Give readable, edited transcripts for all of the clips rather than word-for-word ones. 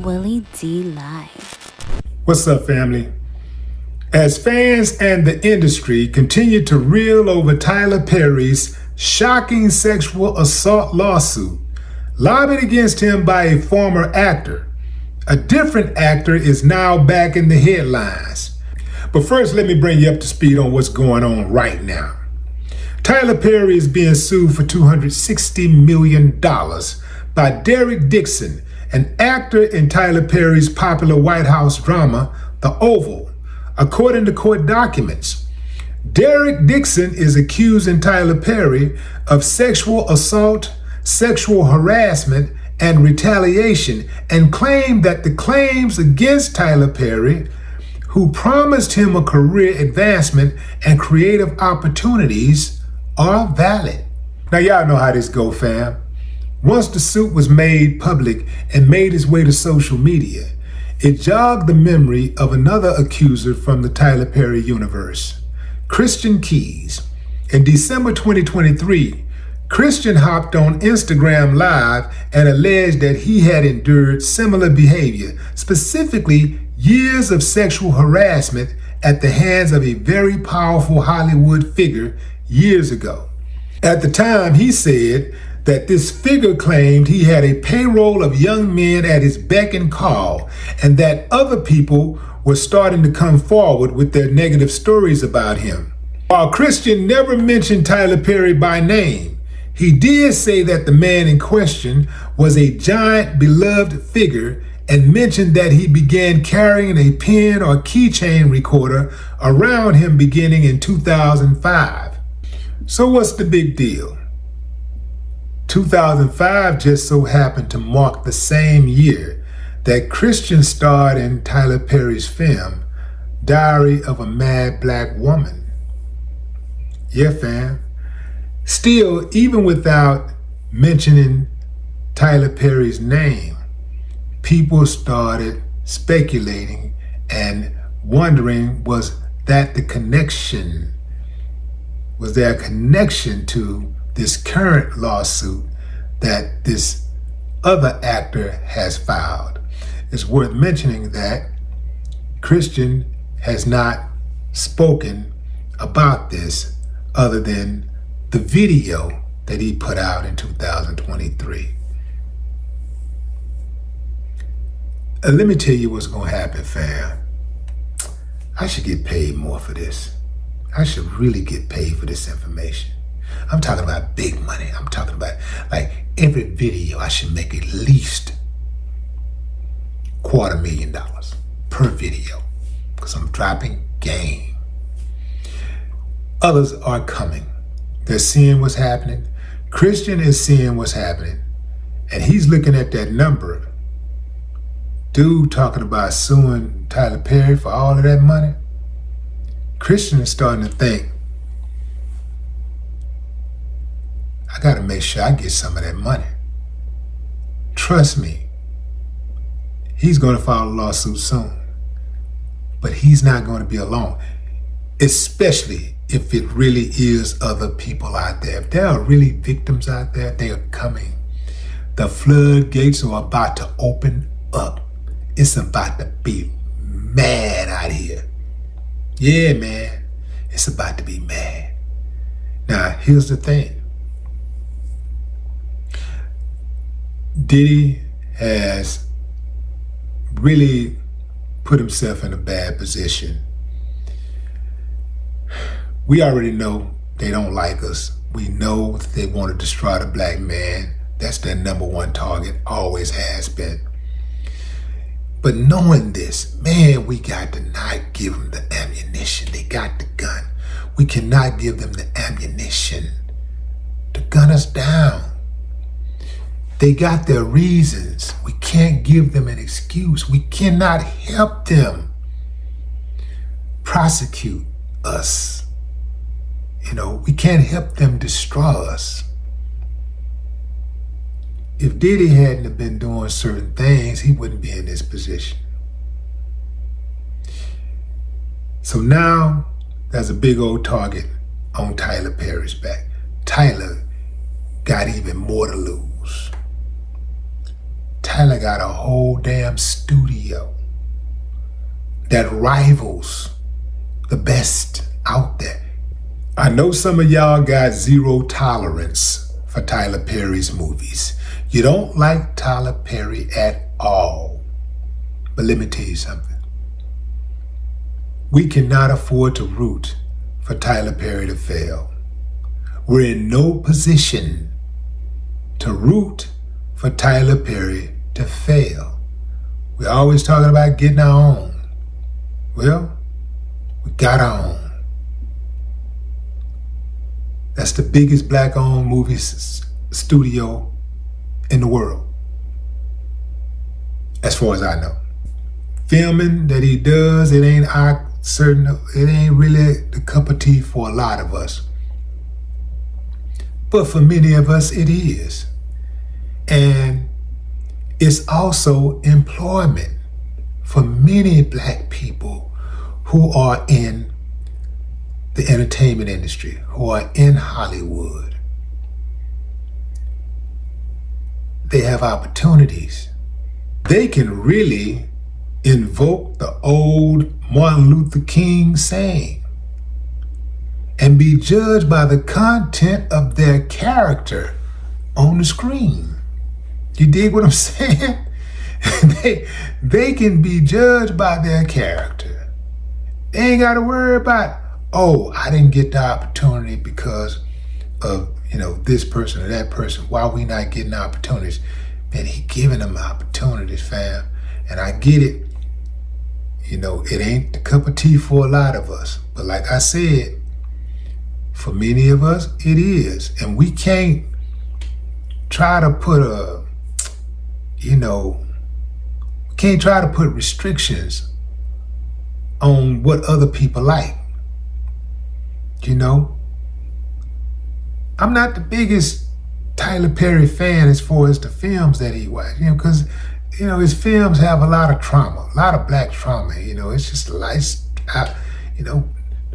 Willie D Live. What's up, family? As fans and the industry continue to reel over Tyler Perry's shocking sexual assault lawsuit lobbied against him by a former actor, a different actor is now back in the headlines. But first, let me bring you up to speed on what's going on right now. Tyler Perry is being sued for $260 million by Derek Dixon, an actor in Tyler Perry's popular White House drama, The Oval. According to court documents, Derek Dixon is accusing Tyler Perry of sexual assault, sexual harassment, and retaliation, and claimed that the claims against Tyler Perry, who promised him a career advancement and creative opportunities, are valid. Now, y'all know how this go, fam. Once the suit was made public and made its way to social media, it jogged the memory of another accuser from the Tyler Perry universe, Christian Keys. In December 2023, Christian hopped on Instagram Live and alleged that he had endured similar behavior, specifically years of sexual harassment at the hands of a very powerful Hollywood figure years ago. At the time, he said that this figure claimed he had a payroll of young men at his beck and call, and that other people were starting to come forward with their negative stories about him. While Christian never mentioned Tyler Perry by name, he did say that the man in question was a giant beloved figure and mentioned that he began carrying a pen or keychain recorder around him beginning in 2005. So what's the big deal? 2005 just so happened to mark the same year that Christian starred in Tyler Perry's film, Diary of a Mad Black Woman. Yeah, fam. Still, even without mentioning Tyler Perry's name, people started speculating and wondering, was that the connection? Was there a connection to this current lawsuit that this other actor has filed? It's worth mentioning that Christian has not spoken about this other than the video that he put out in 2023. Let me tell you what's going to happen, fam. I should get paid more for this. I should really get paid for this information. I'm talking about big money. I'm talking about like every video I should make at least $250,000 per video because I'm dropping game. Others are coming. They're seeing what's happening. Christian is seeing what's happening, and he's looking at that number. Dude talking about suing Tyler Perry for all of that money. Christian is starting to think, I gotta make sure I get some of that money. Trust me, he's gonna file a lawsuit soon, but he's not gonna be alone, especially if it really is other people out there. If there are really victims out there, they are coming. The floodgates are about to open up. It's about to be mad out here. Yeah, man, it's about to be mad. Now, here's the thing. Diddy has really put himself in a bad position. We already know they don't like us. We know that they want to destroy the black man. That's their number one target, always has been. But knowing this, man, we got to not give them the ammunition. They got the gun. We cannot give them the ammunition to gun us down. They got their reasons. We can't give them an excuse. We cannot help them prosecute us. We can't help them destroy us. If Diddy hadn't have been doing certain things, he wouldn't be in this position. So now there's a big old target on Tyler Perry's back. Tyler got even more to lose. Tyler got a whole damn studio that rivals the best out there. I know some of y'all got zero tolerance for Tyler Perry's movies. You don't like Tyler Perry at all. But let me tell you something. We cannot afford to root for Tyler Perry to fail. We're in no position to root for Tyler Perry to fail. We're always talking about getting our own. Well, we got our own. That's the biggest black-owned movie studio in the world, as far as I know. Filming that he does, it ain't really the cup of tea for a lot of us. But for many of us, it is. And it's also employment for many black people who are in the entertainment industry, who are in Hollywood. They have opportunities. They can really invoke the old Martin Luther King saying and be judged by the content of their character on the screen. You dig what I'm saying? they can be judged by their character. They ain't got to worry about, oh, I didn't get the opportunity because of, this person or that person. Why we not getting opportunities? Man, he giving them opportunities, fam. And I get it. It ain't the cup of tea for a lot of us. But like I said, for many of us, it is. And we can't try to put restrictions on what other people like. I'm not the biggest Tyler Perry fan as far as the films that he watched, because, his films have a lot of trauma, a lot of black trauma, it's just the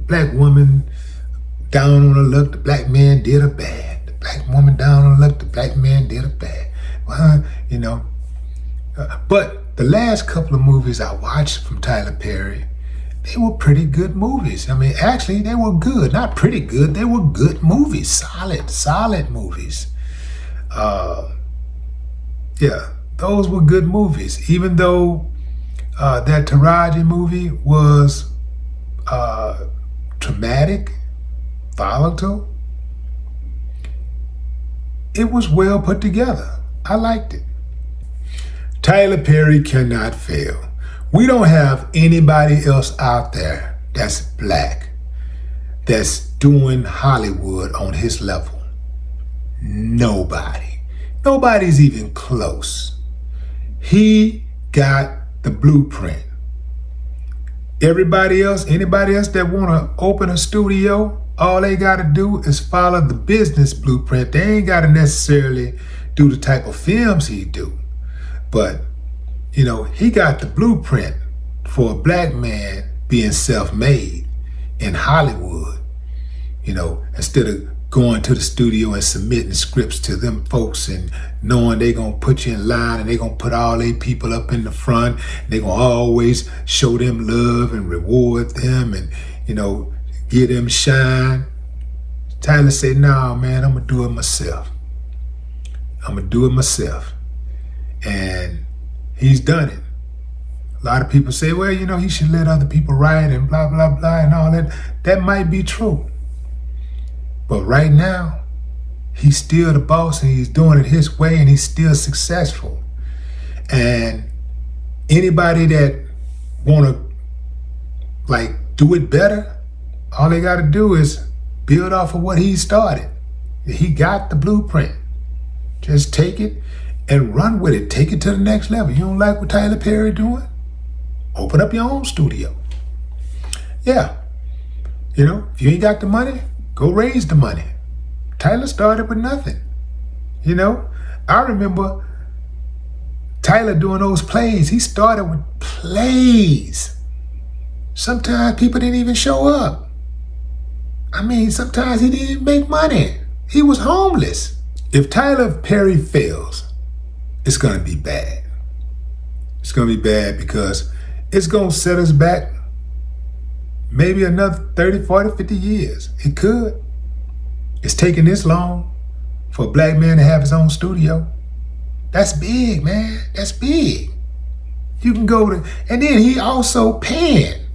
black woman down on her luck, the black man did her bad. The black woman down on her luck, the black man did her bad. But the last couple of movies I watched from Tyler Perry, they were pretty good movies. I mean, actually, they were good. Not pretty good. They were good movies. Solid movies. Those were good movies. Even though that Taraji movie was traumatic, volatile, it was well put together. I liked it. Tyler Perry cannot fail. We don't have anybody else out there that's black, that's doing Hollywood on his level. Nobody. Nobody's even close. He got the blueprint. Anybody else that want to open a studio, all they got to do is follow the business blueprint. They ain't got to necessarily do the type of films he do. But he got the blueprint for a black man being self-made in Hollywood. Instead of going to the studio and submitting scripts to them folks and knowing they gonna put you in line and they gonna put all their people up in the front. They gonna always show them love and reward them and, give them shine. Tyler said, nah, man, I'm gonna do it myself. And he's done it. A lot of people say, well, he should let other people write and blah, blah, blah, and all that. That might be true. But right now, he's still the boss and he's doing it his way and he's still successful. And anybody that want to, do it better, all they got to do is build off of what he started. He got the blueprint. Just take it and run with it. Take it to the next level. You don't like what Tyler Perry doing? Open up your own studio. Yeah. If you ain't got the money, go raise the money. Tyler started with nothing. I remember Tyler doing those plays. He started with plays. Sometimes people didn't even show up. Sometimes he didn't even make money. He was homeless. If Tyler Perry fails, it's going to be bad. It's going to be bad because it's going to set us back maybe another 30, 40, 50 years. It could. It's taking this long for a black man to have his own studio. That's big, man. That's big. You can go to, and then he also paying.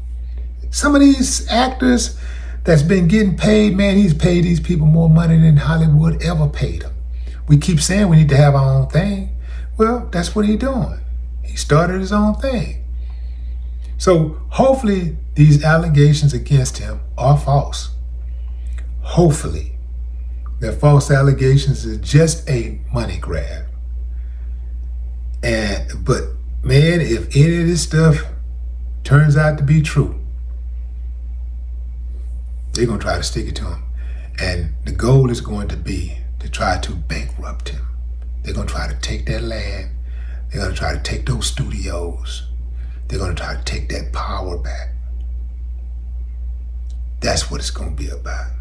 Some of these actors that's been getting paid, man, he's paid these people more money than Hollywood ever paid them. We keep saying we need to have our own thing. Well, that's what he's doing. He started his own thing. So hopefully these allegations against him are false. Hopefully. They're false allegations is just a money grab. But man, if any of this stuff turns out to be true, they're going to try to stick it to him. And the goal is going to be to try to bankrupt him. They're going to try to take that land. They're going to try to take those studios. They're going to try to take that power back. That's what it's going to be about.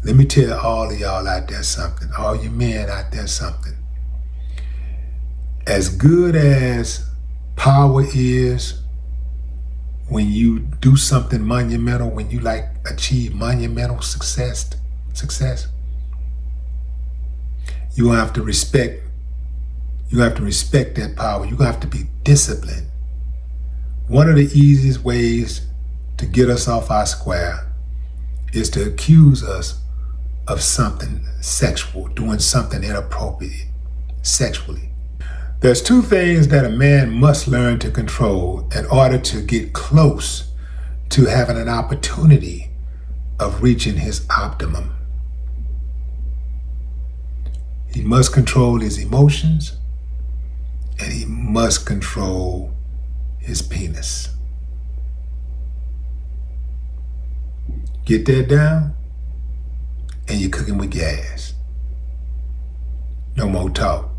Let me tell all of y'all out there something, all you men out there something. As good as power is, when you do something monumental, when you achieve monumental success, you have to respect that power. You have to be disciplined. One of the easiest ways to get us off our square is to accuse us of something sexual, doing something inappropriate sexually. There's two things that a man must learn to control in order to get close to having an opportunity of reaching his optimum. He must control his emotions, and he must control his penis. Get that down, and you're cooking with gas. No more talk.